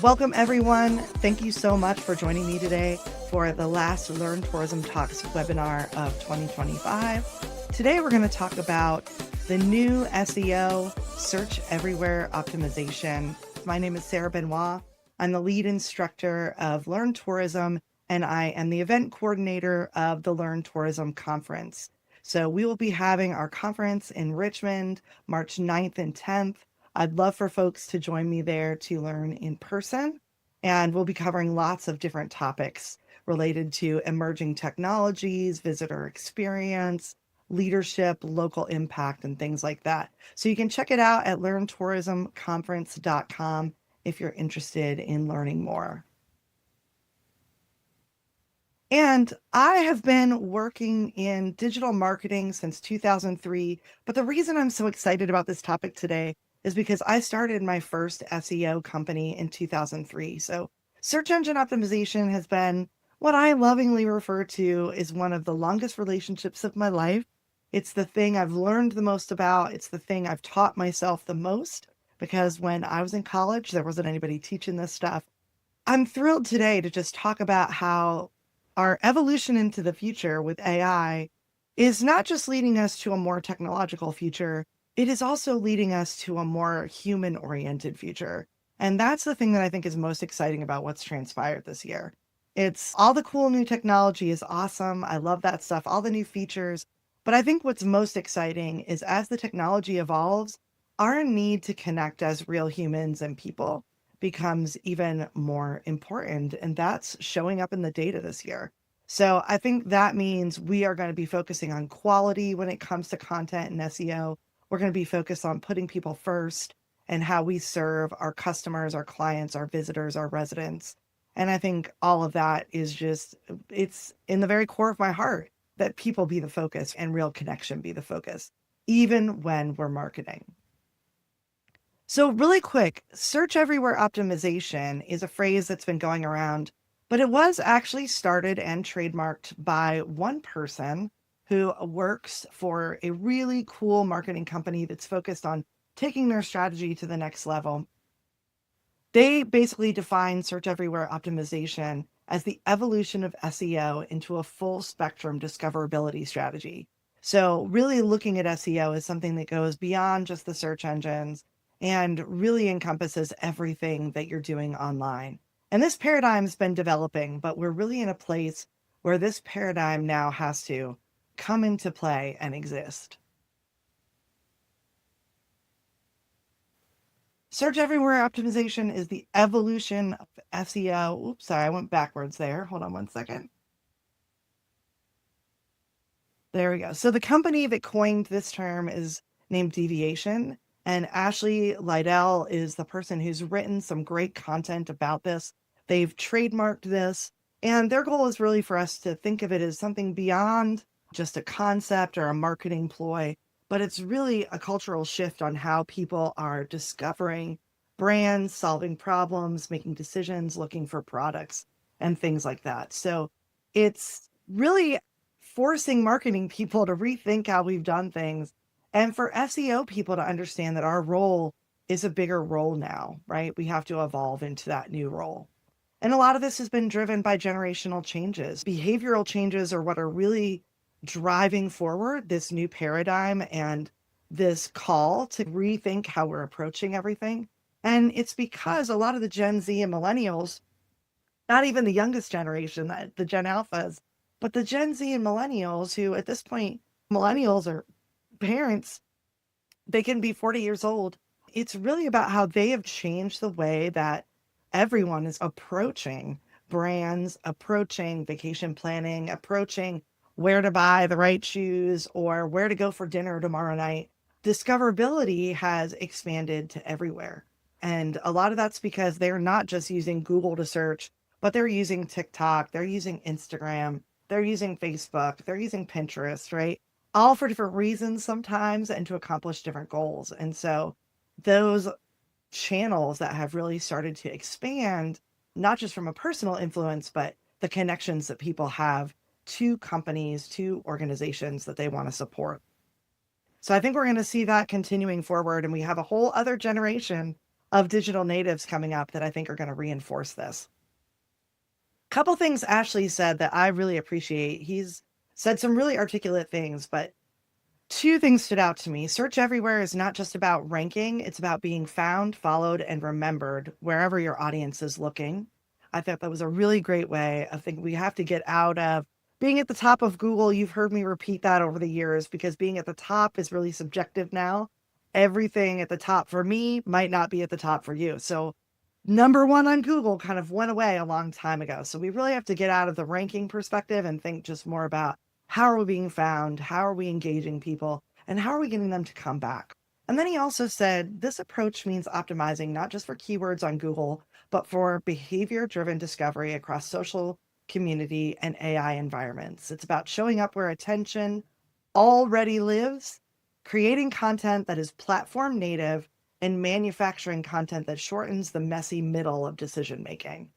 Welcome, everyone. Thank you so much for joining me today for the last Learn Tourism Talks webinar of 2025. Today, we're going to talk about the new SEO, search everywhere optimization. My name is Sarah Benoit. I'm the lead instructor of Learn Tourism, and I am the event coordinator of the Learn Tourism Conference. So we will be having our conference in Richmond, March 9th and 10th. I'd love for folks to join me there to learn in person. And we'll be covering lots of different topics related to emerging technologies, visitor experience, leadership, local impact, and things like that. So you can check it out at learntourismconference.com if you're interested in learning more. And I have been working in digital marketing since 2003. But the reason I'm so excited about this topic today is because I started my first SEO company in 2003. So search engine optimization has been what I lovingly refer to as one of the longest relationships of my life. It's the thing I've learned the most about. It's the thing I've taught myself the most, because when I was in college, there wasn't anybody teaching this stuff. I'm thrilled today to just talk about how our evolution into the future with AI is not just leading us to a more technological future, it is also leading us to a more human-oriented future. And that's the thing that I think is most exciting about what's transpired this year. It's all the cool new technology is awesome. I love that stuff, all the new features. But I think what's most exciting is as the technology evolves, our need to connect as real humans and people becomes even more important. And that's showing up in the data this year. So I think that means we are going to be focusing on quality when it comes to content and SEO. We're going to be focused on putting people first and how we serve our customers, our clients, our visitors, our residents. And I think all of that is just, it's in the very core of my heart that people be the focus and real connection be the focus, even when we're marketing. So really quick, search everywhere optimization is a phrase that's been going around, but it was actually started and trademarked by one person who works for a really cool marketing company that's focused on taking their strategy to the next level. They basically define search everywhere optimization as the evolution of SEO into a full spectrum discoverability strategy. So really looking at SEO as something that goes beyond just the search engines and really encompasses everything that you're doing online. And this paradigm's been developing, but we're really in a place where this paradigm now has to come into play and exist. Search everywhere optimization is the evolution of SEO. Oops, sorry, I went backwards there. Hold on one second. There we go. So the company that coined this term is named Deviation, and Ashley Liddell is the person who's written some great content about this. They've trademarked this, and their goal is really for us to think of it as something beyond just a concept or a marketing ploy, but it's really a cultural shift on how people are discovering brands, solving problems, making decisions, looking for products, and things like that. So it's really forcing marketing people to rethink how we've done things, and for SEO people to understand that our role is a bigger role now, right? We have to evolve into that new role. And a lot of this has been driven by generational changes. Behavioral changes are what are really driving forward this new paradigm and this call to rethink how we're approaching everything. And it's because a lot of the Gen Z and millennials, not even the youngest generation, the Gen Alphas, but the Gen Z and millennials who at this point, millennials are parents, they can be 40 years old. It's really about how they have changed the way that everyone is approaching brands, approaching vacation planning, approaching where to buy the right shoes or where to go for dinner tomorrow night. Discoverability has expanded to everywhere. And a lot of that's because they're not just using Google to search, but they're using TikTok, they're using Instagram, they're using Facebook, they're using Pinterest, right? All for different reasons sometimes and to accomplish different goals. And so those channels that have really started to expand, not just from a personal influence, but the connections that people have to companies, to organizations that they want to support. So I think we're going to see that continuing forward. And we have a whole other generation of digital natives coming up that I think are going to reinforce this. Couple things Ashley said that I really appreciate. He's said some really articulate things, but two things stood out to me. Search everywhere is not just about ranking, it's about being found, followed, and remembered wherever your audience is looking. I thought that was a really great way of thinking. We have to get out of being at the top of Google. You've heard me repeat that over the years because being at the top is really subjective now. Everything at the top for me might not be at the top for you. So, number one on Google kind of went away a long time ago. So, we really have to get out of the ranking perspective and think just more about how are we being found? How are we engaging people? And how are we getting them to come back? And then he also said this approach means optimizing not just for keywords on Google, but for behavior driven discovery across social, community, and AI environments. It's about showing up where attention already lives, creating content that is platform native, and manufacturing content that shortens the messy middle of decision making.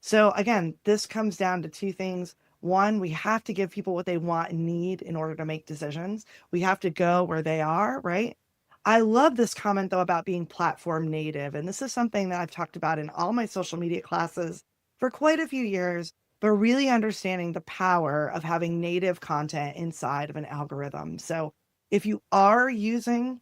So again, this comes down to two things. One, we have to give people what they want and need in order to make decisions. We have to go where they are, right? I love this comment though about being platform native. And this is something that I've talked about in all my social media classes for quite a few years, but really understanding the power of having native content inside of an algorithm. So if you are using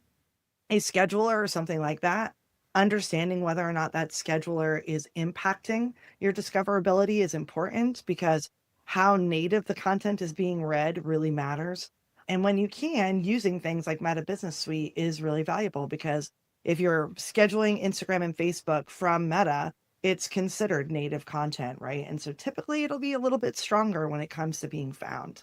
a scheduler or something like that, understanding whether or not that scheduler is impacting your discoverability is important because how native the content is being read really matters. And when you can, using things like Meta Business Suite is really valuable because if you're scheduling Instagram and Facebook from Meta, it's considered native content, right? And so typically it'll be a little bit stronger when it comes to being found.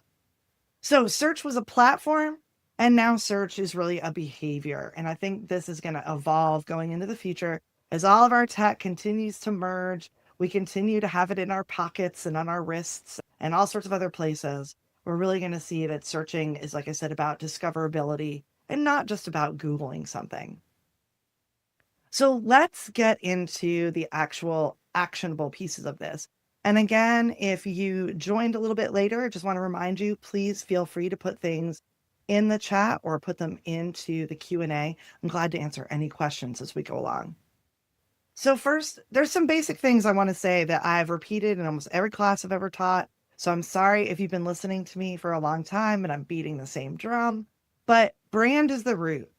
So search was a platform, and now search is really a behavior. And I think this is going to evolve going into the future as all of our tech continues to merge. We continue to have it in our pockets and on our wrists and all sorts of other places. We're really going to see that searching is, like I said, about discoverability and not just about Googling something. So let's get into the actual actionable pieces of this. And again, if you joined a little bit later, I just want to remind you, please feel free to put things in the chat or put them into the Q&A. I'm glad to answer any questions as we go along. So first, there's some basic things I want to say that I've repeated in almost every class I've ever taught. So I'm sorry if you've been listening to me for a long time and I'm beating the same drum, but brand is the root,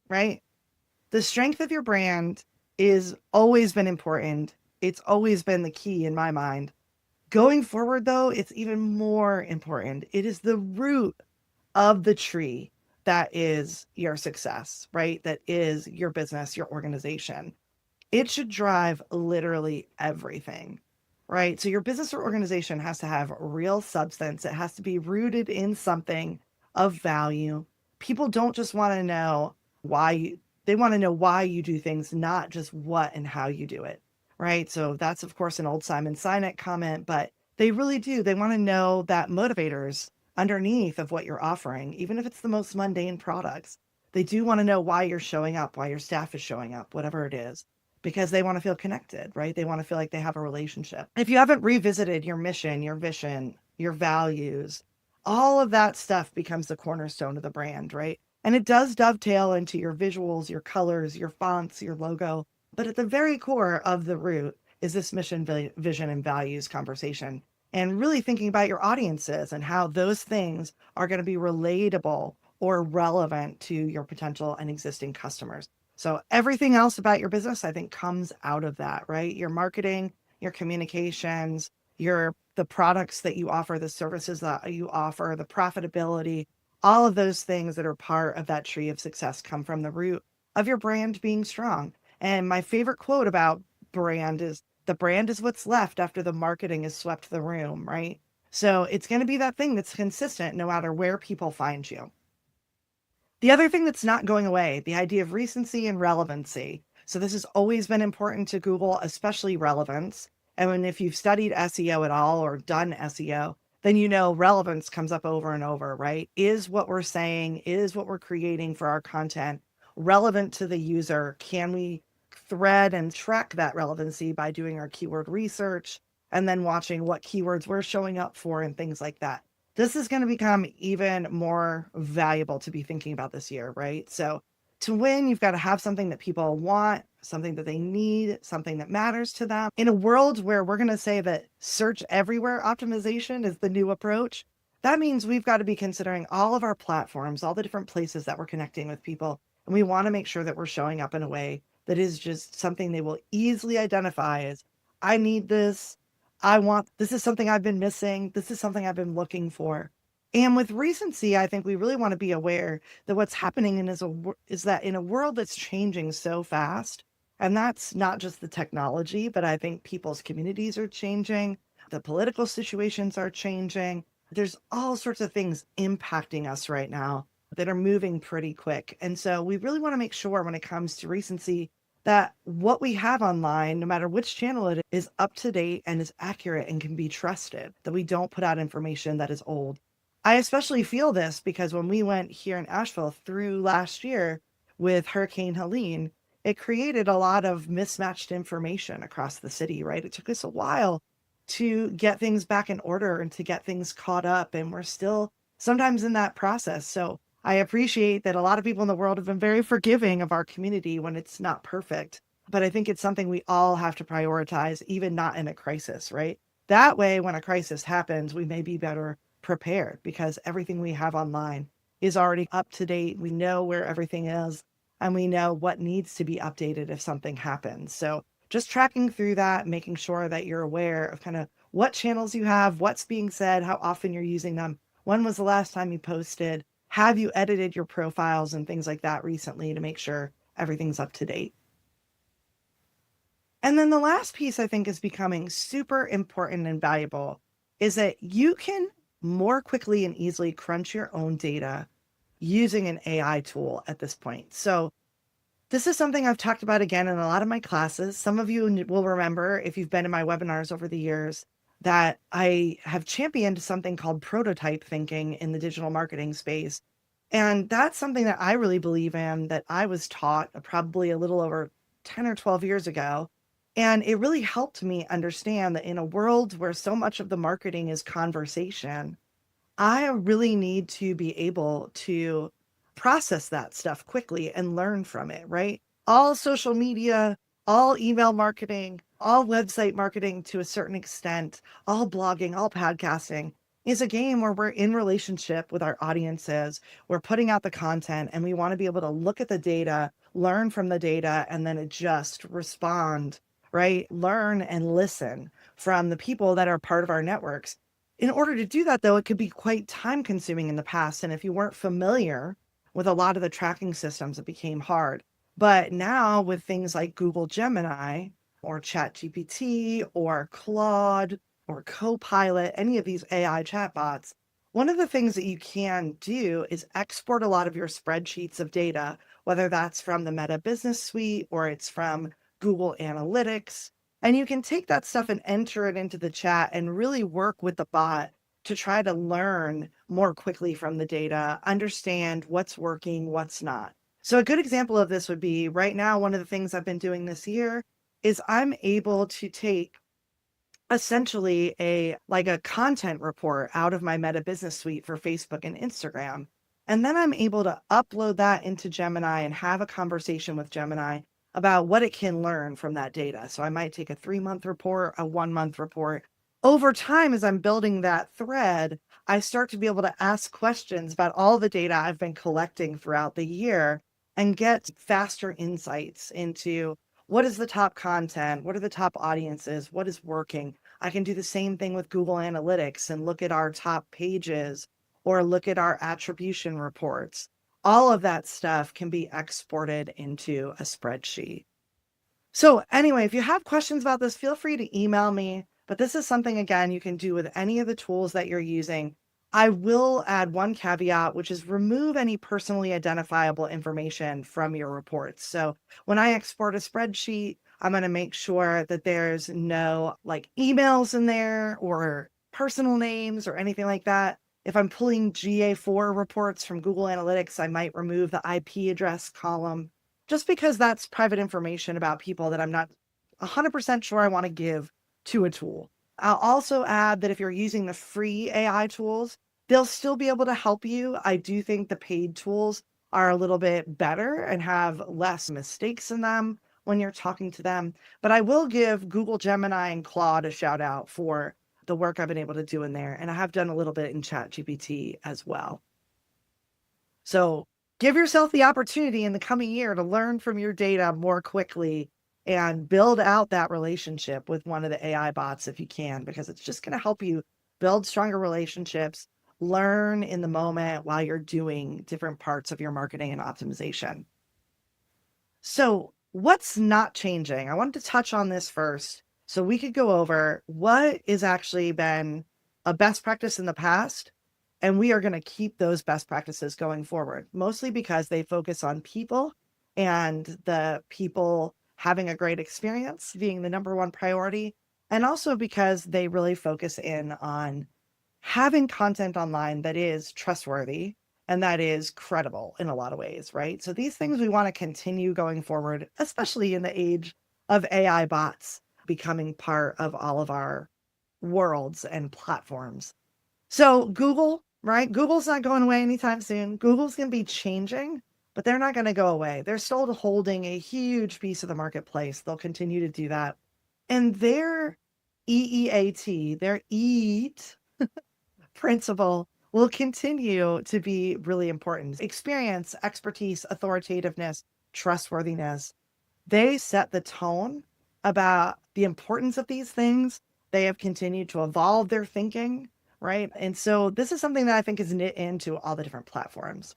right? The strength of your brand is always been important. It's always been the key in my mind. Going forward, though, it's even more important. It is the root of the tree that is your success, right? That is your business, your organization. It should drive literally everything, right? So your business or organization has to have real substance. It has to be rooted in something of value. People don't just want to know they want to know why you do things, not just what and how you do it, right? So that's, of course, an old Simon Sinek comment, but they really do. They want to know that motivators underneath of what you're offering, even if it's the most mundane products. They do want to know why you're showing up, why your staff is showing up, whatever it is, because they want to feel connected, right? They want to feel like they have a relationship. If you haven't revisited your mission, your vision, your values, all of that stuff becomes the cornerstone of the brand, right? And it does dovetail into your visuals, your colors, your fonts, your logo. But at the very core of the root is this mission, vision, and values conversation. And really thinking about your audiences and how those things are going to be relatable or relevant to your potential and existing customers. So everything else about your business, I think, comes out of that, right? Your marketing, your communications, the products that you offer, the services that you offer, the profitability, all of those things that are part of that tree of success come from the root of your brand being strong. And my favorite quote about brand is, the brand is what's left after the marketing has swept the room, right? So it's going to be that thing that's consistent no matter where people find you. The other thing that's not going away, the idea of recency and relevancy. So this has always been important to Google, especially relevance. And if you've studied SEO at all or done SEO, then you know relevance comes up over and over, right? Is what we're saying, is what we're creating for our content relevant to the user? Can we thread and track that relevancy by doing our keyword research and then watching what keywords we're showing up for and things like that? This is going to become even more valuable to be thinking about this year, right? So To win, you've got to have something that people want, something that they need, something that matters to them. In a world where we're going to say that search everywhere optimization is the new approach, that means we've got to be considering all of our platforms, all the different places that we're connecting with people. And we want to make sure that we're showing up in a way that is just something they will easily identify as, I need this. I want, this is something I've been missing. This is something I've been looking for. And with recency, I think we really want to be aware that what's happening is that in a world that's changing so fast, and that's not just the technology, but I think people's communities are changing, the political situations are changing. There's all sorts of things impacting us right now that are moving pretty quick. And so we really want to make sure when it comes to recency that what we have online, no matter which channel it is up to date and is accurate and can be trusted, that we don't put out information that is old. I especially feel this because when we went here in Asheville through last year with Hurricane Helene, it created a lot of mismatched information across the city, right? It took us a while to get things back in order and to get things caught up. And we're still sometimes in that process. So I appreciate that a lot of people in the world have been very forgiving of our community when it's not perfect. But I think it's something we all have to prioritize, even not in a crisis, right? That way, when a crisis happens, we may be better prepared because everything we have online is already up to date. We know where everything is and we know what needs to be updated if something happens. So just tracking through that, making sure that you're aware of kind of what channels you have, what's being said, how often you're using them. When was the last time you posted? Have you edited your profiles and things like that recently to make sure everything's up to date? And then the last piece I think is becoming super important and valuable is that you can more quickly and easily crunch your own data using an AI tool at this point. So this is something I've talked about again in a lot of my classes. Some of you will remember if you've been in my webinars over the years that I have championed something called prototype thinking in the digital marketing space. And that's something that I really believe in, that I was taught probably a little over 10 or 12 years ago. And it really helped me understand that in a world where so much of the marketing is conversation, I really need to be able to process that stuff quickly and learn from it, right? All social media, all email marketing, all website marketing to a certain extent, all blogging, all podcasting is a game where we're in relationship with our audiences. We're putting out the content and we want to be able to look at the data, learn from the data, and then adjust, respond, right? Learn and listen from the people that are part of our networks. In order to do that, though, it could be quite time consuming in the past. And if you weren't familiar with a lot of the tracking systems, it became hard. But now with things like Google Gemini or ChatGPT or Claude or Copilot, any of these AI chatbots, one of the things that you can do is export a lot of your spreadsheets of data, whether that's from the Meta Business Suite or it's from Google Analytics. And you can take that stuff and enter it into the chat and really work with the bot to try to learn more quickly from the data, understand what's working, what's not. So a good example of this would be right now, one of the things I've been doing this year is I'm able to take essentially a content report out of my Meta Business Suite for Facebook and Instagram. And then I'm able to upload that into Gemini and have a conversation with Gemini about what it can learn from that data. So I might take a 3-month report, a 1-month report. Over time, as I'm building that thread, I start to be able to ask questions about all the data I've been collecting throughout the year and get faster insights into what is the top content, what are the top audiences, what is working. I can do the same thing with Google Analytics and look at our top pages or look at our attribution reports. All of that stuff can be exported into a spreadsheet. So anyway, if you have questions about this, feel free to email me. But this is something, again, you can do with any of the tools that you're using. I will add one caveat, which is remove any personally identifiable information from your reports. So when I export a spreadsheet, I'm going to make sure that there's no like emails in there or personal names or anything like that. If I'm pulling GA4 reports from Google Analytics, I might remove the IP address column just because that's private information about people that I'm not 100% sure I want to give to a tool. I'll also add that if you're using the free AI tools, they'll still be able to help you. I do think the paid tools are a little bit better and have less mistakes in them when you're talking to them. But I will give Google Gemini and Claude a shout out for the work I've been able to do in there. And I have done a little bit in ChatGPT as well. So give yourself the opportunity in the coming year to learn from your data more quickly and build out that relationship with one of the AI bots if you can, because it's just going to help you build stronger relationships, learn in the moment while you're doing different parts of your marketing and optimization. So, what's not changing? I wanted to touch on this first so we could go over what has actually been a best practice in the past. And we are going to keep those best practices going forward, mostly because they focus on people and the people having a great experience being the number one priority. And also because they really focus in on having content online that is trustworthy and that is credible in a lot of ways, right? So these things we want to continue going forward, especially in the age of AI bots becoming part of all of our worlds and platforms. So Google, right? Google's not going away anytime soon. Google's going to be changing, but they're not going to go away. They're still holding a huge piece of the marketplace. They'll continue to do that. And their EEAT, their EAT principle will continue to be really important. Experience, expertise, authoritativeness, trustworthiness. They set the tone about the importance of these things. They have continued to evolve their thinking, right? And so this is something that I think is knit into all the different platforms.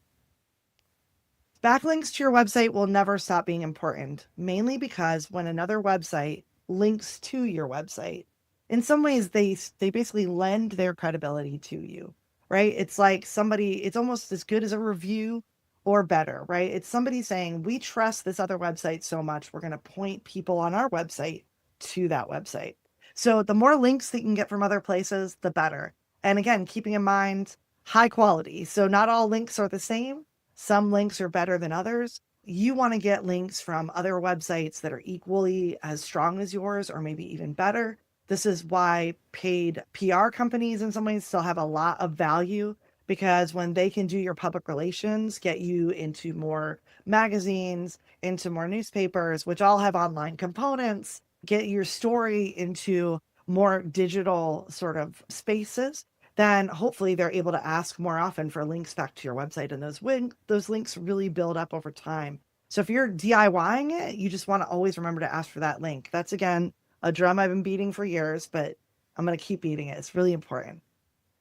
Backlinks to your website will never stop being important, mainly because when another website links to your website, in some ways they basically lend their credibility to you, right? It's like somebody, it's almost as good as a review or better, right? It's somebody saying, we trust this other website so much, we're going to point people on our website to that website. So the more links that you can get from other places, the better. And again, keeping in mind high quality. So not all links are the same. Some links are better than others. You want to get links from other websites that are equally as strong as yours, or maybe even better. This is why paid PR companies in some ways still have a lot of value, because when they can do your public relations, get you into more magazines, into more newspapers, which all have online components, get your story into more digital sort of spaces, then hopefully they're able to ask more often for links back to your website. And those links really build up over time. So if you're DIYing it, you just want to always remember to ask for that link. That's, again, a drum I've been beating for years, but I'm going to keep beating it. It's really important.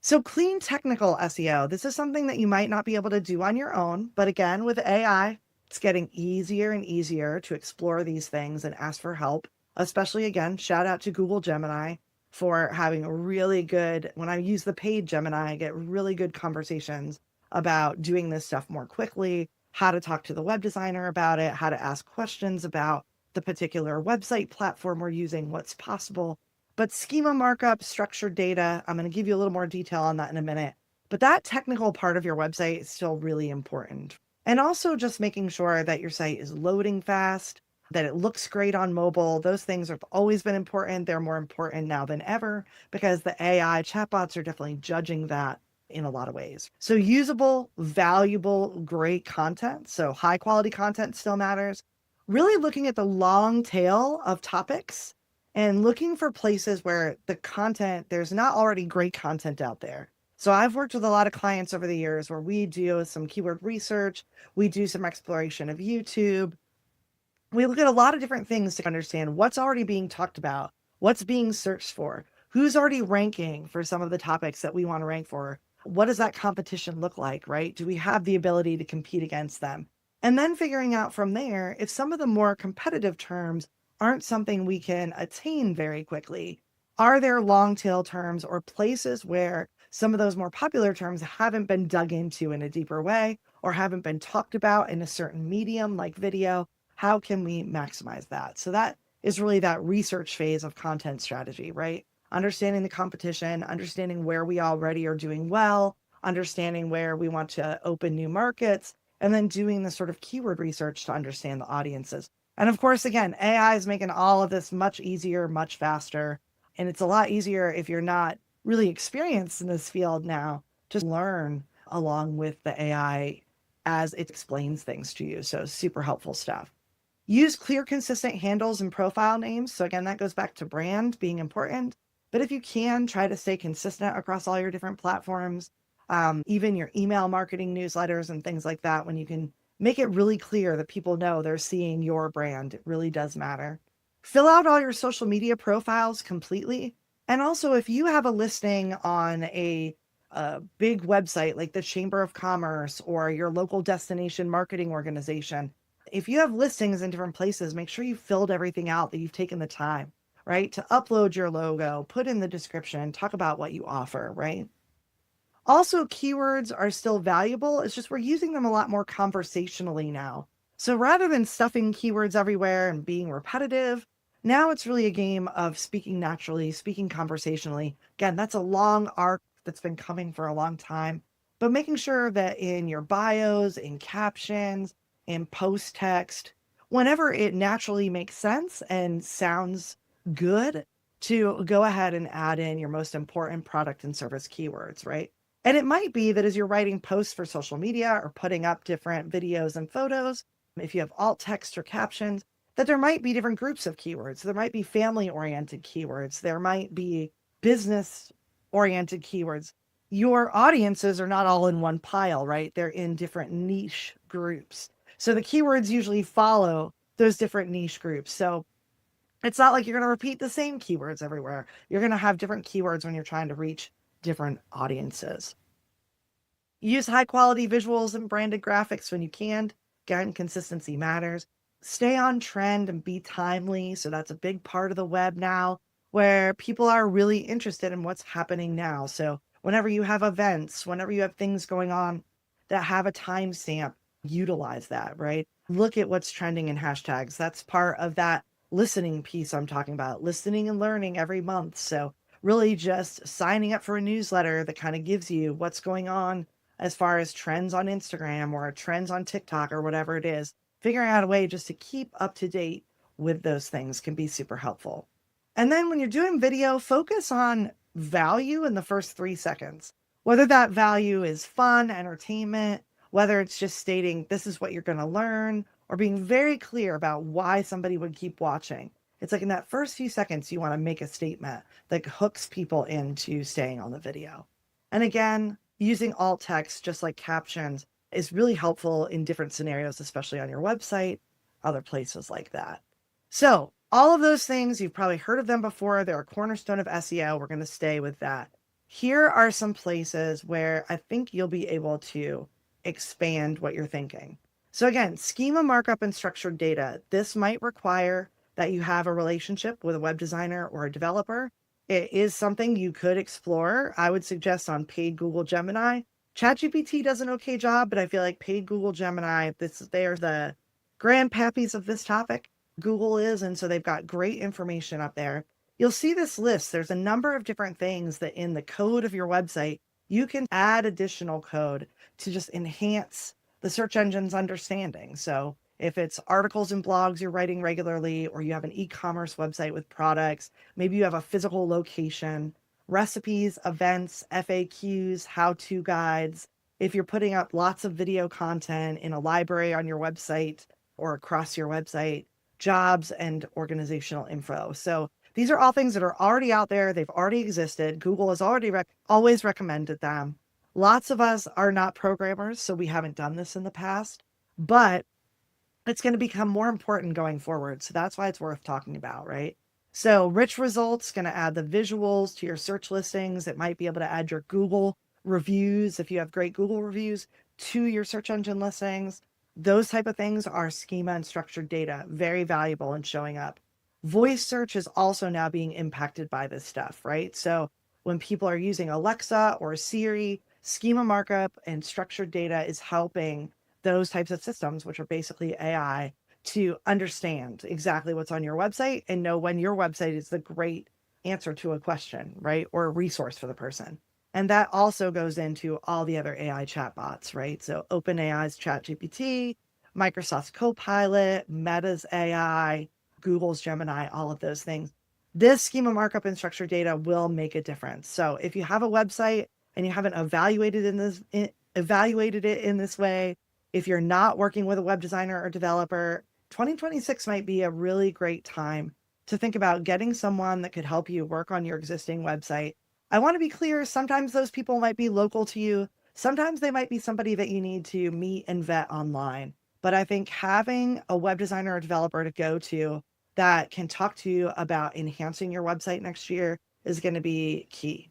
So clean technical SEO. This is something that you might not be able to do on your own, but again, with AI, it's getting easier and easier to explore these things and ask for help, especially, again, shout out to Google Gemini for having a really good, when I use the paid Gemini, I get really good conversations about doing this stuff more quickly, how to talk to the web designer about it, how to ask questions about the particular website platform we're using, what's possible. But schema markup, structured data, I'm going to give you a little more detail on that in a minute. But that technical part of your website is still really important. And also just making sure that your site is loading fast, that it looks great on mobile. Those things have always been important. They're more important now than ever because the AI chatbots are definitely judging that in a lot of ways. So usable, valuable, great content. So high quality content still matters. Really looking at the long tail of topics and looking for places where the content, there's not already great content out there. So I've worked with a lot of clients over the years where we do some keyword research, we do some exploration of YouTube, we look at a lot of different things to understand what's already being talked about, what's being searched for, who's already ranking for some of the topics that we want to rank for. What does that competition look like, right? Do we have the ability to compete against them? And then figuring out from there if some of the more competitive terms aren't something we can attain very quickly. Are there long tail terms or places where some of those more popular terms haven't been dug into in a deeper way or haven't been talked about in a certain medium like video? How can we maximize that? So that is really that research phase of content strategy, right? Understanding the competition, understanding where we already are doing well, understanding where we want to open new markets, and then doing the sort of keyword research to understand the audiences. And of course, again, AI is making all of this much easier, much faster. And it's a lot easier if you're not really experienced in this field now to learn along with the AI as it explains things to you. So super helpful stuff. Use clear, consistent handles and profile names. So again, that goes back to brand being important. But if you can, try to stay consistent across all your different platforms, even your email marketing newsletters and things like that, when you can make it really clear that people know they're seeing your brand. It really does matter. Fill out all your social media profiles completely. And also, if you have a listing on a big website like the Chamber of Commerce or your local destination marketing organization, if you have listings in different places, make sure you filled everything out, that you've taken the time, right, to upload your logo, put in the description, talk about what you offer, right? Also, keywords are still valuable. It's just we're using them a lot more conversationally now. So rather than stuffing keywords everywhere and being repetitive, now it's really a game of speaking naturally, speaking conversationally. Again, that's a long arc that's been coming for a long time, but making sure that in your bios, in captions, in post text, whenever it naturally makes sense and sounds good, to go ahead and add in your most important product and service keywords, right? And it might be that as you're writing posts for social media or putting up different videos and photos, if you have alt text or captions, that there might be different groups of keywords. There might be family oriented keywords. There might be business oriented keywords. Your audiences are not all in one pile, right? They're in different niche groups. So the keywords usually follow those different niche groups. So it's not like you're going to repeat the same keywords everywhere. You're going to have different keywords when you're trying to reach different audiences. Use high quality visuals and branded graphics when you can. Again, consistency matters. Stay on trend and be timely. So that's a big part of the web now, where people are really interested in what's happening now. So whenever you have events, whenever you have things going on that have a timestamp, utilize that, right? Look at what's trending in hashtags. That's part of that listening piece I'm talking about, listening and learning every month. So really just signing up for a newsletter that kind of gives you what's going on as far as trends on Instagram or trends on TikTok or whatever it is. Figuring out a way just to keep up to date with those things can be super helpful. And then when you're doing video, focus on value in the first 3 seconds, whether that value is fun, entertainment, whether it's just stating this is what you're going to learn, or being very clear about why somebody would keep watching. It's like in that first few seconds, you want to make a statement that hooks people into staying on the video. And again, using alt text, just like captions, is really helpful in different scenarios, especially on your website, other places like that. So all of those things, you've probably heard of them before. They're a cornerstone of SEO. We're going to stay with that. Here are some places where I think you'll be able to expand what you're thinking. So again, schema markup and structured data. This might require that you have a relationship with a web designer or a developer. It is something you could explore. I would suggest on paid Google Gemini. ChatGPT does an okay job, but I feel like paid Google Gemini, they are the grandpappies of this topic. Google is, and so they've got great information up there. You'll see this list. There's a number of different things that in the code of your website, you can add additional code to just enhance the search engine's understanding. So if it's articles and blogs you're writing regularly, or you have an e-commerce website with products, maybe you have a physical location, recipes, events, FAQs, how-to guides. If you're putting up lots of video content in a library on your website or across your website, jobs and organizational info. So these are all things that are already out there. They've already existed. Google has already always recommended them. Lots of us are not programmers, so we haven't done this in the past, but it's going to become more important going forward. So that's why it's worth talking about, right? So rich results, going to add the visuals to your search listings. It might be able to add your Google reviews, if you have great Google reviews, to your search engine listings. Those type of things are schema and structured data, very valuable in showing up. Voice search is also now being impacted by this stuff, right? So when people are using Alexa or Siri, schema markup and structured data is helping those types of systems, which are basically AI, to understand exactly what's on your website and know when your website is the great answer to a question, right? Or a resource for the person. And that also goes into all the other AI chatbots, right? So OpenAI's ChatGPT, Microsoft's Copilot, Meta's AI, Google's Gemini, all of those things. This schema markup and structured data will make a difference. So if you have a website and you haven't evaluated it in this way, If you're not working with a web designer or developer, 2026 might be a really great time to think about getting someone that could help you work on your existing website. I want to be clear, sometimes those people might be local to you. Sometimes they might be somebody that you need to meet and vet online. But I think having a web designer or developer to go to that can talk to you about enhancing your website next year is going to be key.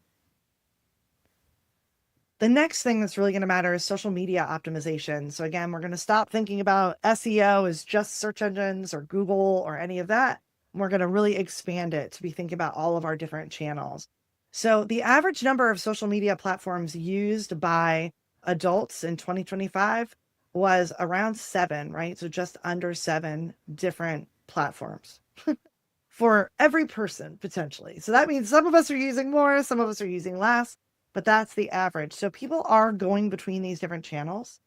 The next thing that's really going to matter is social media optimization. So again, we're going to stop thinking about SEO as just search engines or Google or any of that. We're going to really expand it to be thinking about all of our different channels. So the average number of social media platforms used by adults in 2025 was around 7, right? So just under 7 different platforms for every person potentially. So that means some of us are using more, some of us are using less, but that's the average. So people are going between these different channels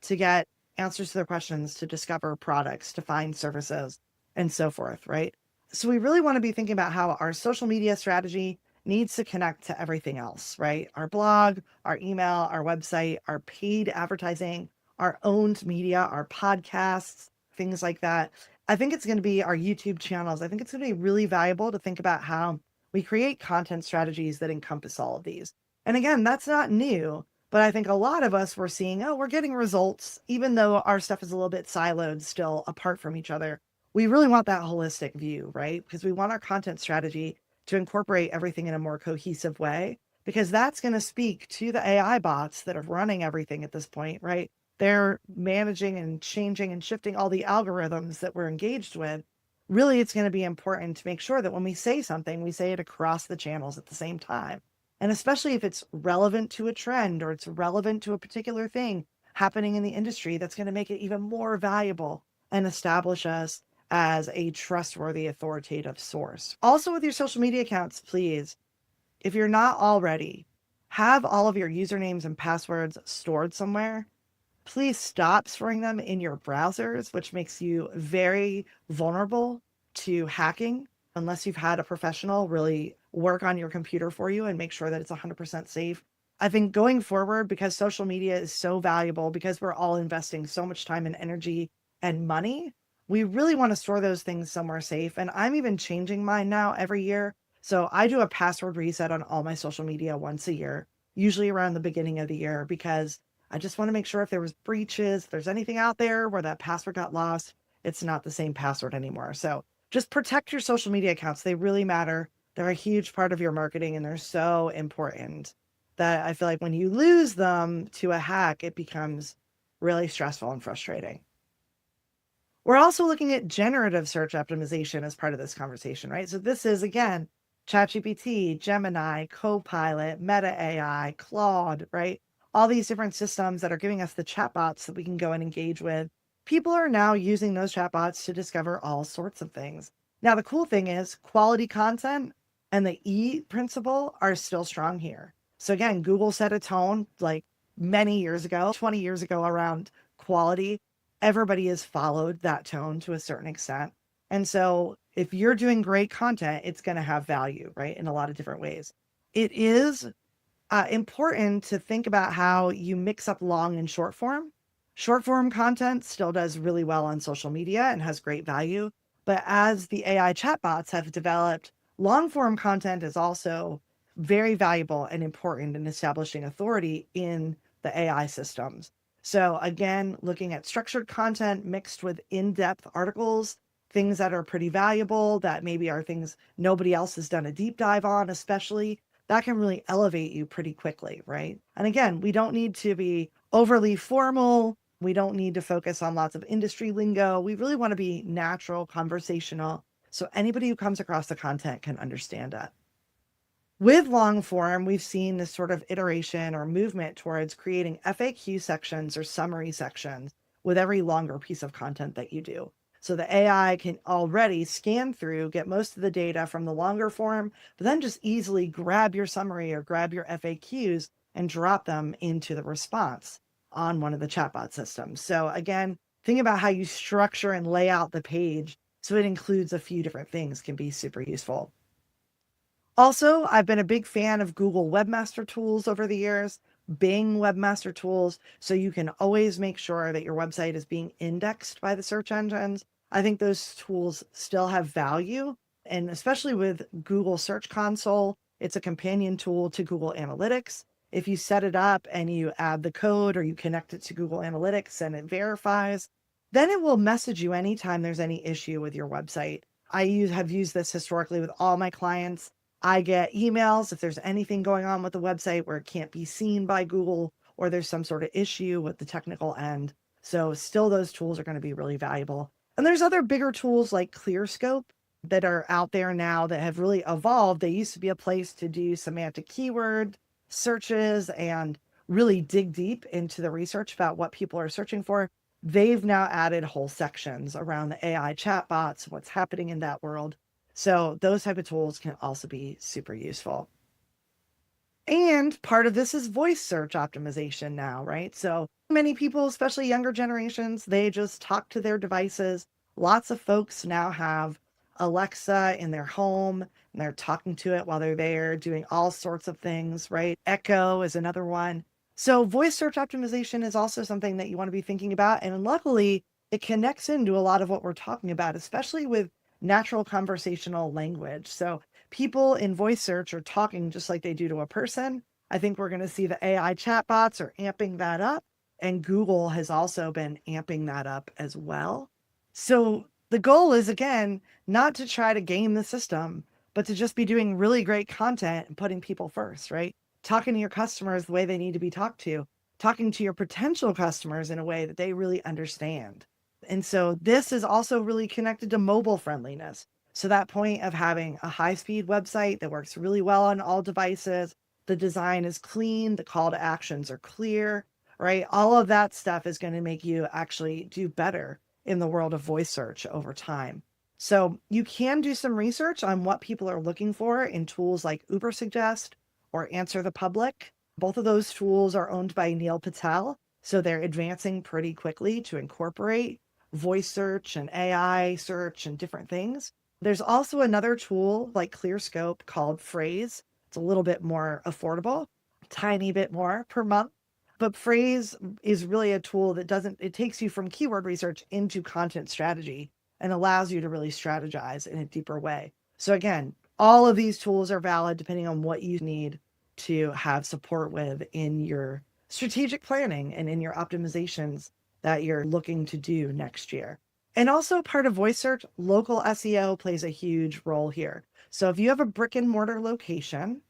to get answers to their questions, to discover products, to find services, and so forth, right? So we really want to be thinking about how our social media strategy needs to connect to everything else, right? Our blog, our email, our website, our paid advertising, our owned media, our podcasts, things like that. I think it's going to be our YouTube channels. I think it's going to be really valuable to think about how we create content strategies that encompass all of these. And again, that's not new, but I think a lot of us were seeing, oh, we're getting results, even though our stuff is a little bit siloed still apart from each other. We really want that holistic view, right? Because we want our content strategy to incorporate everything in a more cohesive way, because that's going to speak to the AI bots that are running everything at this point, right? They're managing and changing and shifting all the algorithms that we're engaged with. Really, it's going to be important to make sure that when we say something, we say it across the channels at the same time. And especially if it's relevant to a trend or it's relevant to a particular thing happening in the industry, that's going to make it even more valuable and establish us as a trustworthy, authoritative source. Also, with your social media accounts, please, if you're not already, have all of your usernames and passwords stored somewhere. Please stop storing them in your browsers, which makes you very vulnerable to hacking unless you've had a professional really work on your computer for you and make sure that it's 100% safe. I think going forward, because social media is so valuable, because we're all investing so much time and energy and money, we really want to store those things somewhere safe. And I'm even changing mine now every year. So I do a password reset on all my social media once a year, usually around the beginning of the year, because I just want to make sure if there was breaches, if there's anything out there where that password got lost, it's not the same password anymore. So just protect your social media accounts. They really matter. They're a huge part of your marketing and they're so important that I feel like when you lose them to a hack, it becomes really stressful and frustrating. We're also looking at generative search optimization as part of this conversation, right? So this is, again, ChatGPT, Gemini, Copilot, Meta AI, Claude, right? All these different systems that are giving us the chatbots that we can go and engage with. People are now using those chatbots to discover all sorts of things. Now, the cool thing is quality content and the E principle are still strong here. So again, Google set a tone like many years ago, 20 years ago around quality. Everybody has followed that tone to a certain extent. And so if you're doing great content, it's going to have value, right? In a lot of different ways. It is important to think about how you mix up long and short form. Short form content still does really well on social media and has great value. But as the AI chatbots have developed, long form content is also very valuable and important in establishing authority in the AI systems. So, again, looking at structured content mixed with in depth articles, things that are pretty valuable, that maybe are things nobody else has done a deep dive on, especially that can really elevate you pretty quickly, right? And again, we don't need to be overly formal. We don't need to focus on lots of industry lingo. We really want to be natural, conversational, so anybody who comes across the content can understand it. With long form, we've seen this sort of iteration or movement towards creating FAQ sections or summary sections with every longer piece of content that you do. So the AI can already scan through, get most of the data from the longer form, but then just easily grab your summary or grab your FAQs and drop them into the response on one of the chatbot systems. So again, think about how you structure and lay out the page so it includes a few different things can be super useful. Also, I've been a big fan of Google Webmaster Tools over the years. Bing webmaster tools, so you can always make sure that your website is being indexed by the search engines. I think those tools still have value. And especially with Google Search Console, it's a companion tool to Google Analytics. If you set it up and you add the code or you connect it to Google Analytics and it verifies, then it will message you anytime there's any issue with your website. Have used this historically with all my clients. I get emails if there's anything going on with the website where it can't be seen by Google or there's some sort of issue with the technical end. So still those tools are going to be really valuable. And there's other bigger tools like ClearScope that are out there now that have really evolved. They used to be a place to do semantic keyword searches and really dig deep into the research about what people are searching for. They've now added whole sections around the AI chatbots, what's happening in that world. So those type of tools can also be super useful. And part of this is voice search optimization now, right? So many people, especially younger generations, they just talk to their devices. Lots of folks now have Alexa in their home and they're talking to it while they're there doing all sorts of things, right? Echo is another one. So voice search optimization is also something that you want to be thinking about. And luckily, it connects into a lot of what we're talking about, especially with natural conversational language. So people in voice search are talking just like they do to a person. I think we're going to see the AI chatbots are amping that up, and Google has also been amping that up as well. So the goal is, again, not to try to game the system, but to just be doing really great content and putting people first, right? Talking to your customers the way they need to be talked to, talking to your potential customers in a way that they really understand. And so this is also really connected to mobile friendliness. So that point of having a high-speed website that works really well on all devices, the design is clean, the call to actions are clear, right? All of that stuff is going to make you actually do better in the world of voice search over time. So you can do some research on what people are looking for in tools like Ubersuggest or Answer the Public. Both of those tools are owned by Neil Patel, so they're advancing pretty quickly to incorporate voice search and AI search and different things. There's also another tool like ClearScope called Phrase. It's a little bit more affordable, tiny bit more per month. But Phrase is really a tool that it takes you from keyword research into content strategy and allows you to really strategize in a deeper way. So again, all of these tools are valid depending on what you need to have support with in your strategic planning and in your optimizations that you're looking to do next year. And also part of voice search, local SEO plays a huge role here. So if you have a brick and mortar location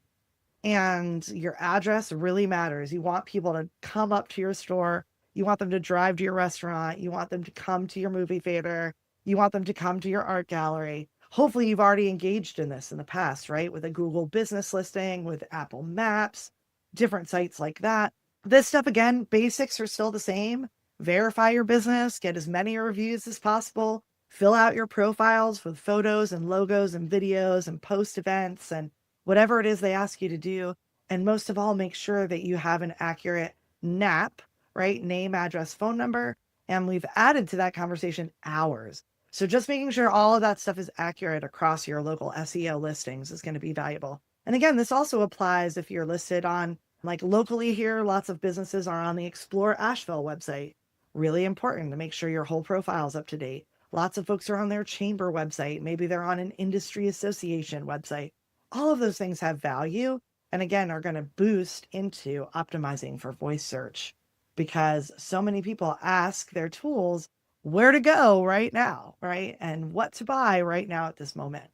and your address really matters, you want people to come up to your store, you want them to drive to your restaurant, you want them to come to your movie theater, you want them to come to your art gallery. Hopefully you've already engaged in this in the past, right? With a Google business listing, with Apple Maps, different sites like that. This stuff, again, basics are still the same. Verify your business, get as many reviews as possible, fill out your profiles with photos and logos and videos and post events and whatever it is they ask you to do. And most of all, make sure that you have an accurate NAP, right? Name, address, phone number. And we've added to that conversation hours. So just making sure all of that stuff is accurate across your local SEO listings is going to be valuable. And again, this also applies if you're listed on, like locally here, lots of businesses are on the Explore Asheville website. Really important to make sure your whole profile is up to date. Lots of folks are on their chamber website. Maybe they're on an industry association website. All of those things have value. And again, are going to boost into optimizing for voice search because so many people ask their tools where to go right now, right? And what to buy right now at this moment.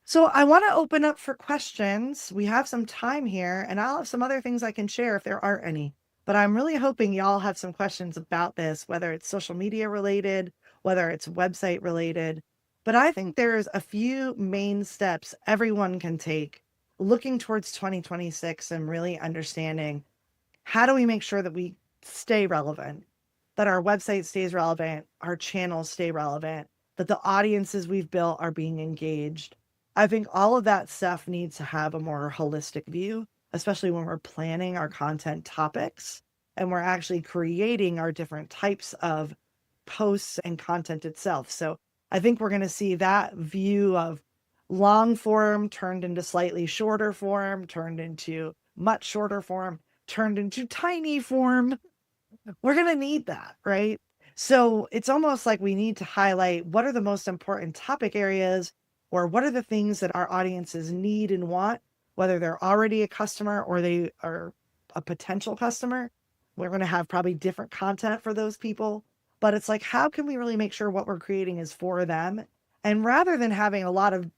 So I want to open up for questions. We have some time here and I'll have some other things I can share if there are any. But I'm really hoping y'all have some questions about this, whether it's social media related, whether it's website related. But I think there's a few main steps everyone can take looking towards 2026 and really understanding how do we make sure that we stay relevant, that our website stays relevant, our channels stay relevant, that the audiences we've built are being engaged. I think all of that stuff needs to have a more holistic view, especially when we're planning our content topics and we're actually creating our different types of posts and content itself. So I think we're going to see that view of long form turned into slightly shorter form, turned into much shorter form turned into tiny form, we're going to need that, right? So it's almost like we need to highlight what are the most important topic areas, or what are the things that our audiences need and want, whether they're already a customer or they are a potential customer. We're going to have probably different content for those people, but it's like, how can we really make sure what we're creating is for them? And rather than having a lot of,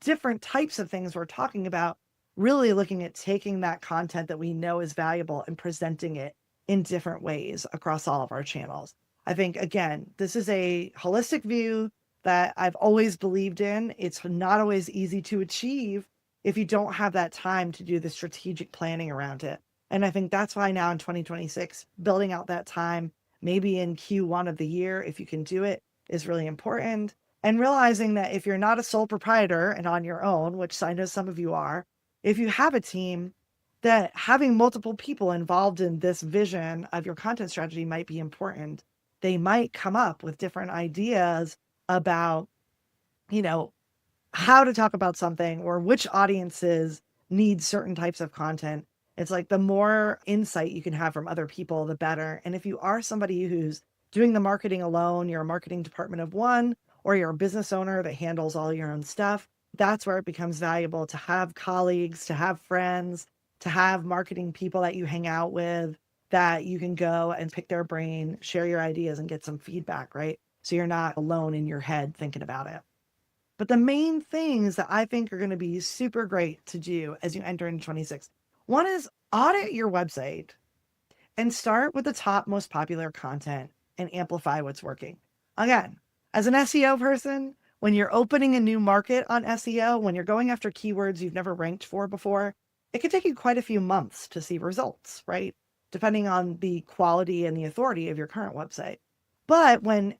different types of things we're talking about, really looking at taking that content that we know is valuable and presenting it in different ways across all of our channels. I think, again, this is a holistic view that I've always believed in. It's not always easy to achieve if you don't have that time to do the strategic planning around it. And I think that's why now in 2026, building out that time, maybe in Q1 of the year, if you can do it, is really important. And realizing that if you're not a sole proprietor and on your own, which I know some of you are, if you have a team, that having multiple people involved in this vision of your content strategy might be important. They might come up with different ideas about, you know, how to talk about something or which audiences need certain types of content. It's like the more insight you can have from other people, the better. And if you are somebody who's doing the marketing alone, you're a marketing department of one, or you're a business owner that handles all your own stuff, that's where it becomes valuable to have colleagues, to have friends, to have marketing people that you hang out with, that you can go and pick their brain, share your ideas, and get some feedback, right? So you're not alone in your head thinking about it. But the main things that I think are going to be super great to do as you enter into 26, one is audit your website and start with the top most popular content and amplify what's working. Again, as an SEO person, when you're opening a new market on SEO, when you're going after keywords you've never ranked for before, it can take you quite a few months to see results, right? Depending on the quality and the authority of your current website. But when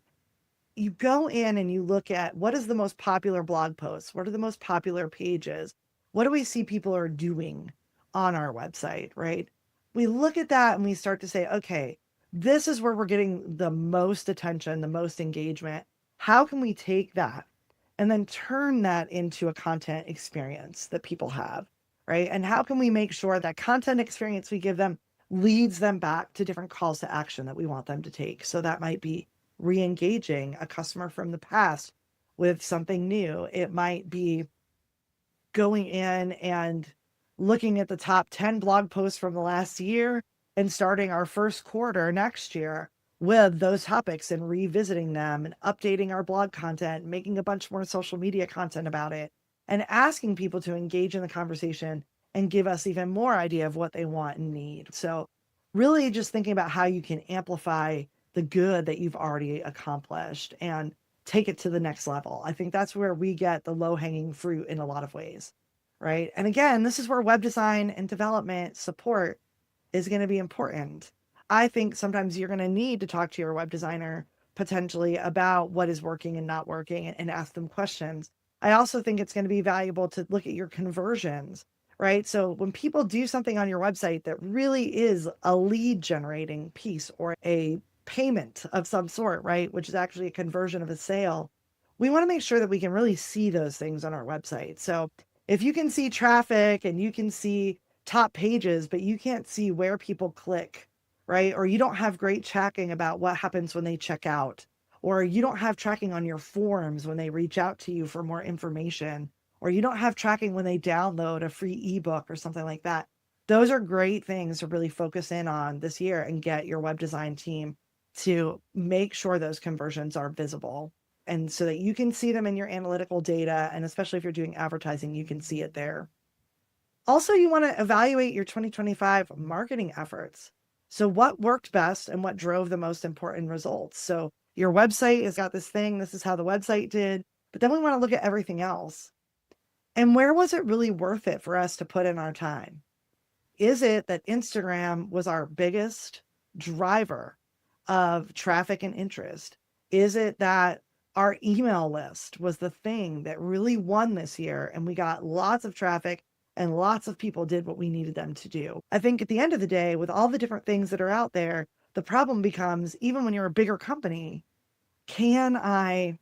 you go in and you look at what is the most popular blog posts, what are the most popular pages, what do we see people are doing on our website, right? We look at that and we start to say, okay, this is where we're getting the most attention, the most engagement. How can we take that and then turn that into a content experience that people have, right? And how can we make sure that content experience we give them leads them back to different calls to action that we want them to take? So that might be re-engaging a customer from the past with something new. It might be going in and looking at the top 10 blog posts from the last year and starting our first quarter next year with those topics and revisiting them and updating our blog content, making a bunch more social media content about it, and asking people to engage in the conversation and give us even more idea of what they want and need. So really just thinking about how you can amplify the good that you've already accomplished and take it to the next level. I think that's where we get the low-hanging fruit in a lot of ways, right? And again, this is where web design and development support is going to be important. I think sometimes you're going to need to talk to your web designer potentially about what is working and not working and ask them questions. I also think it's going to be valuable to look at your conversions, right? So when people do something on your website that really is a lead generating piece or a payment of some sort, right, which is actually a conversion of a sale, we want to make sure that we can really see those things on our website. So if you can see traffic and you can see top pages, but you can't see where people click, right? Or you don't have great tracking about what happens when they check out, or you don't have tracking on your forms when they reach out to you for more information, or you don't have tracking when they download a free ebook or something like that. Those are great things to really focus in on this year and get your web design team to make sure those conversions are visible, and so that you can see them in your analytical data. And especially if you're doing advertising, you can see it there. Also, you want to evaluate your 2025 marketing efforts. So what worked best and what drove the most important results? So your website has got this thing, this is how the website did, but then we want to look at everything else. And where was it really worth it for us to put in our time? Is it that Instagram was our biggest driver of traffic and interest? Is it that our email list was the thing that really won this year and we got lots of traffic and lots of people did what we needed them to do? I think at the end of the day, with all the different things that are out there, the problem becomes, even when you're a bigger company, can I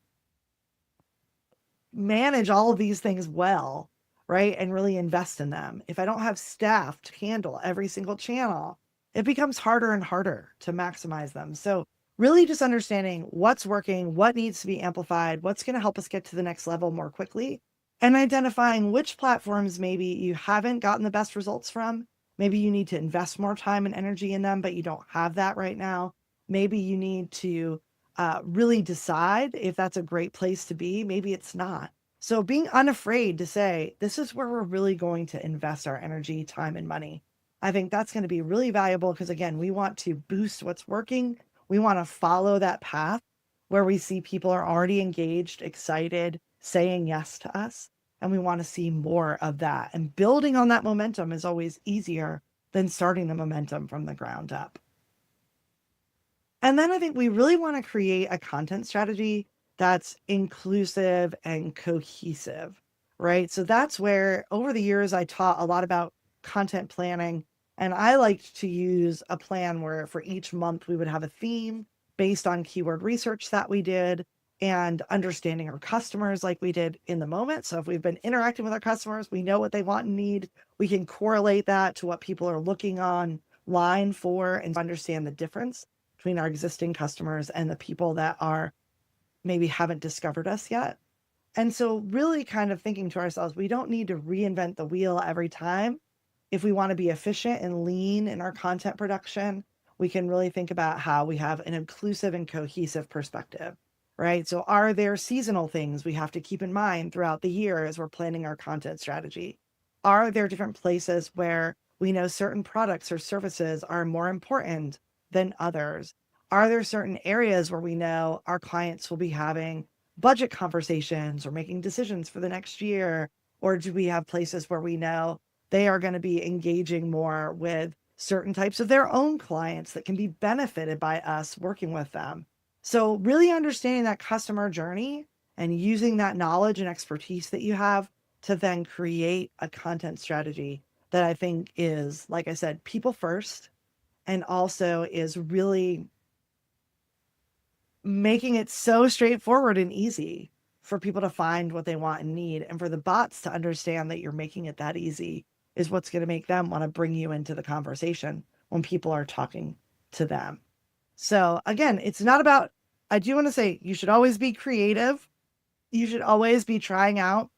manage all of these things well, right? And really invest in them. If I don't have staff to handle every single channel, it becomes harder and harder to maximize them. So really just understanding what's working, what needs to be amplified, what's going to help us get to the next level more quickly, and identifying which platforms maybe you haven't gotten the best results from. Maybe you need to invest more time and energy in them, but you don't have that right now. Maybe you need to really decide if that's a great place to be. Maybe it's not. So being unafraid to say, this is where we're really going to invest our energy, time, and money. I think that's going to be really valuable because, again, we want to boost what's working. We want to follow that path where we see people are already engaged, excited, saying yes to us. And we want to see more of that. And building on that momentum is always easier than starting the momentum from the ground up. And then I think we really want to create a content strategy that's inclusive and cohesive, right? So that's where over the years I taught a lot about content planning. And I liked to use a plan where for each month we would have a theme based on keyword research that we did and understanding our customers like we did in the moment. So if we've been interacting with our customers, we know what they want and need. We can correlate that to what people are looking online for and understand the difference between our existing customers and the people that are maybe haven't discovered us yet. And so really kind of thinking to ourselves, we don't need to reinvent the wheel every time. If we want to be efficient and lean in our content production, we can really think about how we have an inclusive and cohesive perspective, right? So are there seasonal things we have to keep in mind throughout the year as we're planning our content strategy? Are there different places where we know certain products or services are more important than others? Are there certain areas where we know our clients will be having budget conversations or making decisions for the next year? Or do we have places where we know they are going to be engaging more with certain types of their own clients that can be benefited by us working with them? So really understanding that customer journey and using that knowledge and expertise that you have to then create a content strategy that I think is, like I said, people first, and also is really making it so straightforward and easy for people to find what they want and need. And for the bots to understand that you're making it that easy is what's going to make them want to bring you into the conversation when people are talking to them. So again, it's not about, I do want to say you should always be creative. You should always be trying out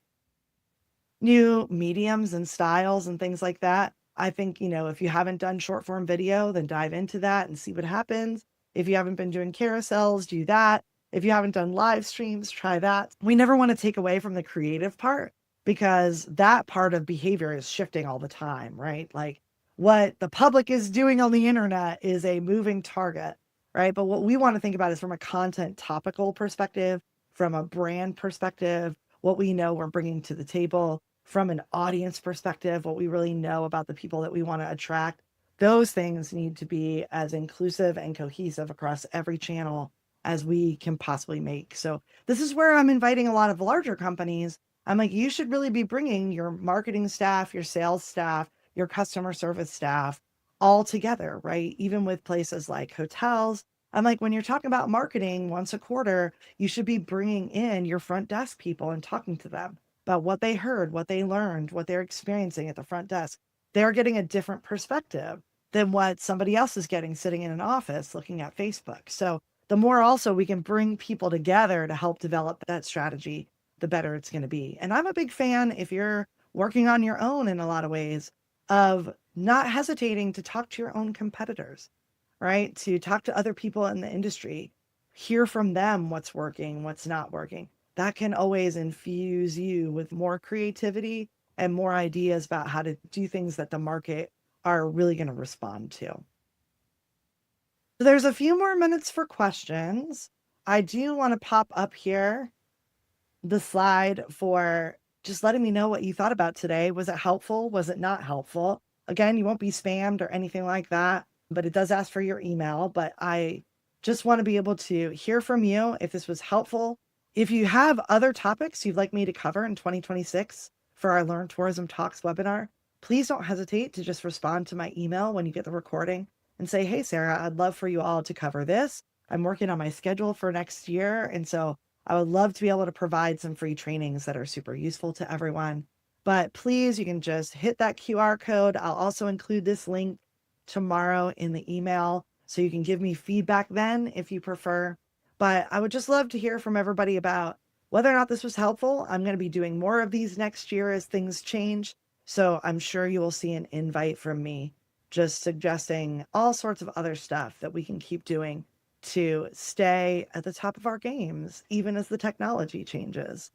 new mediums and styles and things like that. I think, if you haven't done short form video, then dive into that and see what happens. If you haven't been doing carousels, do that. If you haven't done live streams, try that. We never want to take away from the creative part because that part of behavior is shifting all the time, right? Like what the public is doing on the internet is a moving target, right? But what we want to think about is from a content topical perspective, from a brand perspective, what we know we're bringing to the table, from an audience perspective, what we really know about the people that we want to attract. Those things need to be as inclusive and cohesive across every channel as we can possibly make. So this is where I'm inviting a lot of larger companies. I'm like, you should really be bringing your marketing staff, your sales staff, your customer service staff all together, right? Even with places like hotels. I'm like, when you're talking about marketing once a quarter, you should be bringing in your front desk people and talking to them about what they heard, what they learned, what they're experiencing at the front desk. They're getting a different perspective than what somebody else is getting sitting in an office looking at Facebook. So the more also we can bring people together to help develop that strategy, the better it's going to be. And I'm a big fan, if you're working on your own in a lot of ways, of not hesitating to talk to your own competitors, right? To talk to other people in the industry, hear from them what's working, what's not working. That can always infuse you with more creativity and more ideas about how to do things that the market are really going to respond to. So there's a few more minutes for questions. I do want to pop up here the slide for just letting me know what you thought about today. Was it helpful? Was it not helpful? Again, you won't be spammed or anything like that, but it does ask for your email. But I just want to be able to hear from you if this was helpful. If you have other topics you'd like me to cover in 2026 for our Learn Tourism Talks webinar, please don't hesitate to just respond to my email when you get the recording and say, hey, Sarah, I'd love for you all to cover this. I'm working on my schedule for next year. And so I would love to be able to provide some free trainings that are super useful to everyone. But please, you can just hit that QR code. I'll also include this link tomorrow in the email so you can give me feedback then if you prefer. But I would just love to hear from everybody about whether or not this was helpful. I'm going to be doing more of these next year as things change. So I'm sure you will see an invite from me just suggesting all sorts of other stuff that we can keep doing to stay at the top of our games, even as the technology changes.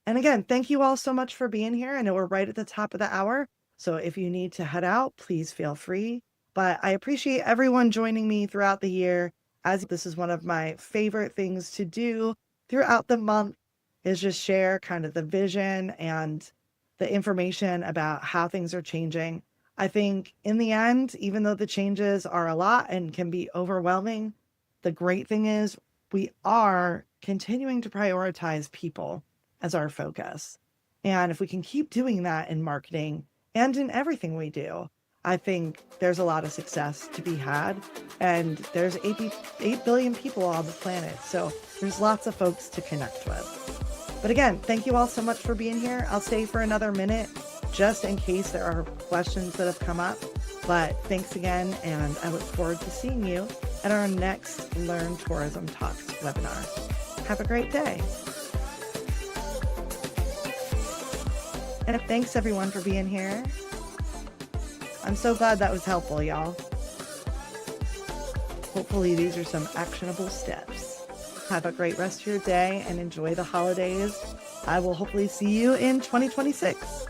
And again, thank you all so much for being here. I know we're right at the top of the hour. So if you need to head out, please feel free. But I appreciate everyone joining me throughout the year, as this is one of my favorite things to do throughout the month, is just share kind of the vision and the information about how things are changing. I think in the end, even though the changes are a lot and can be overwhelming, the great thing is we are continuing to prioritize people as our focus. And if we can keep doing that in marketing and in everything we do, I think there's a lot of success to be had. And there's 8 billion people on the planet. So there's lots of folks to connect with. But again, thank you all so much for being here. I'll stay for another minute just in case there are questions that have come up. But thanks again. And I look forward to seeing you at our next Learn Tourism Talks webinar. Have a great day. And thanks everyone for being here. I'm so glad that was helpful, y'all. Hopefully these are some actionable steps. Have a great rest of your day and enjoy the holidays. I will hopefully see you in 2026.